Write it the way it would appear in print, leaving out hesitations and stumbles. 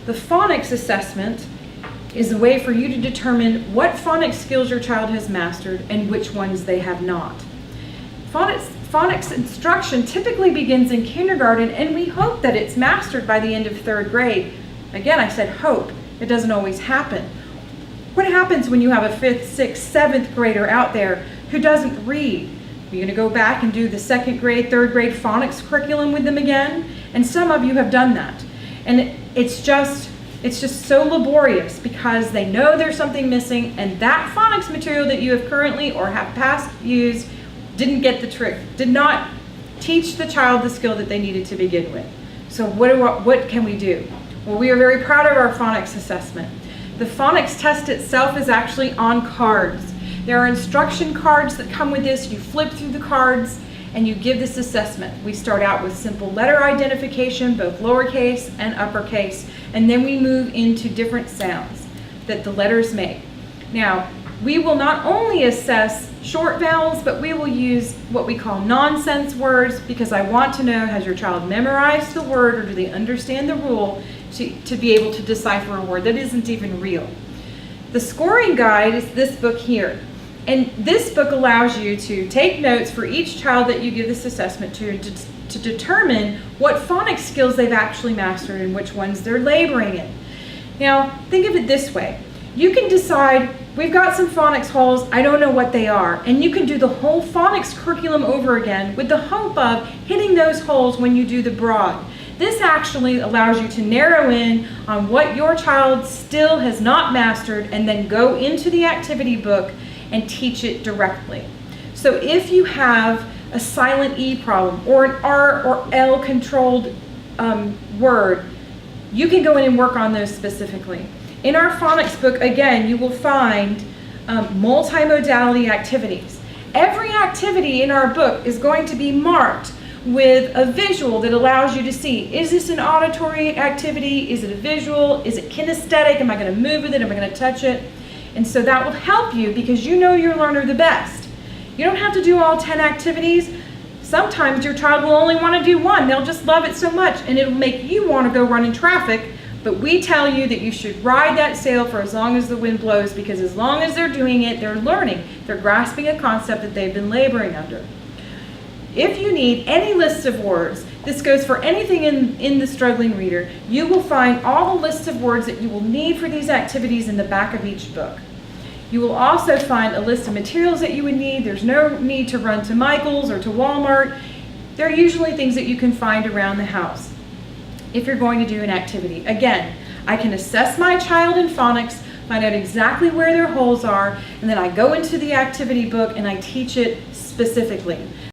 The phonics assessment is a way for you to determine what phonics skills your child has mastered and which ones they have not. Phonics instruction typically begins in kindergarten, and we hope that it's mastered by the end of 3rd grade. Again, I said hope. It doesn't always happen. What happens when you have a 5th, 6th, 7th grader out there who doesn't read? You're going to go back and do the 2nd grade, 3rd grade phonics curriculum with them again? And some of you have done that. And it's just so laborious because they know there's something missing, and that phonics material that you have currently or have past used didn't get the trick, did not teach the child the skill that they needed to begin with. So what can we do? Well, we are very proud of our phonics assessment. The phonics test itself is actually on cards. There are instruction cards that come with this. You flip through the cards and you give this assessment. We start out with simple letter identification, both lowercase and uppercase, and then we move into different sounds that the letters make. Now, we will not only assess short vowels, but we will use what we call nonsense words, because I want to know, has your child memorized the word or do they understand the rule to be able to decipher a word that isn't even real. The scoring guide is this book here. And this book allows you to take notes for each child that you give this assessment to determine what phonics skills they've actually mastered and which ones they're laboring in. Now, think of it this way. You can decide, we've got some phonics holes, I don't know what they are, and you can do the whole phonics curriculum over again with the hope of hitting those holes when you do the broad. This actually allows you to narrow in on what your child still has not mastered and then go into the activity book and teach it directly. So if you have a silent E problem or an R or L controlled word, you can go in and work on those specifically. In our phonics book, again, you will find multimodality activities. Every activity in our book is going to be marked with a visual that allows you to see, is this an auditory activity? Is it a visual? Is it kinesthetic? Am I going to move with it? Am I going to touch it? And so that will help you because you know your learner the best. You don't have to do all 10 activities. Sometimes your child will only want to do one. They'll just love it so much and it'll make you want to go run in traffic. But we tell you that you should ride that sail for as long as the wind blows, because as long as they're doing it, they're learning. They're grasping a concept that they've been laboring under. If you need any lists of words, this goes for anything in the struggling reader, you will find all the lists of words that you will need for these activities in the back of each book. You will also find a list of materials that you would need. There's no need to run to Michael's or to Walmart. They're usually things that you can find around the house if you're going to do an activity. Again, I can assess my child in phonics, find out exactly where their holes are, and then I go into the activity book and I teach it specifically.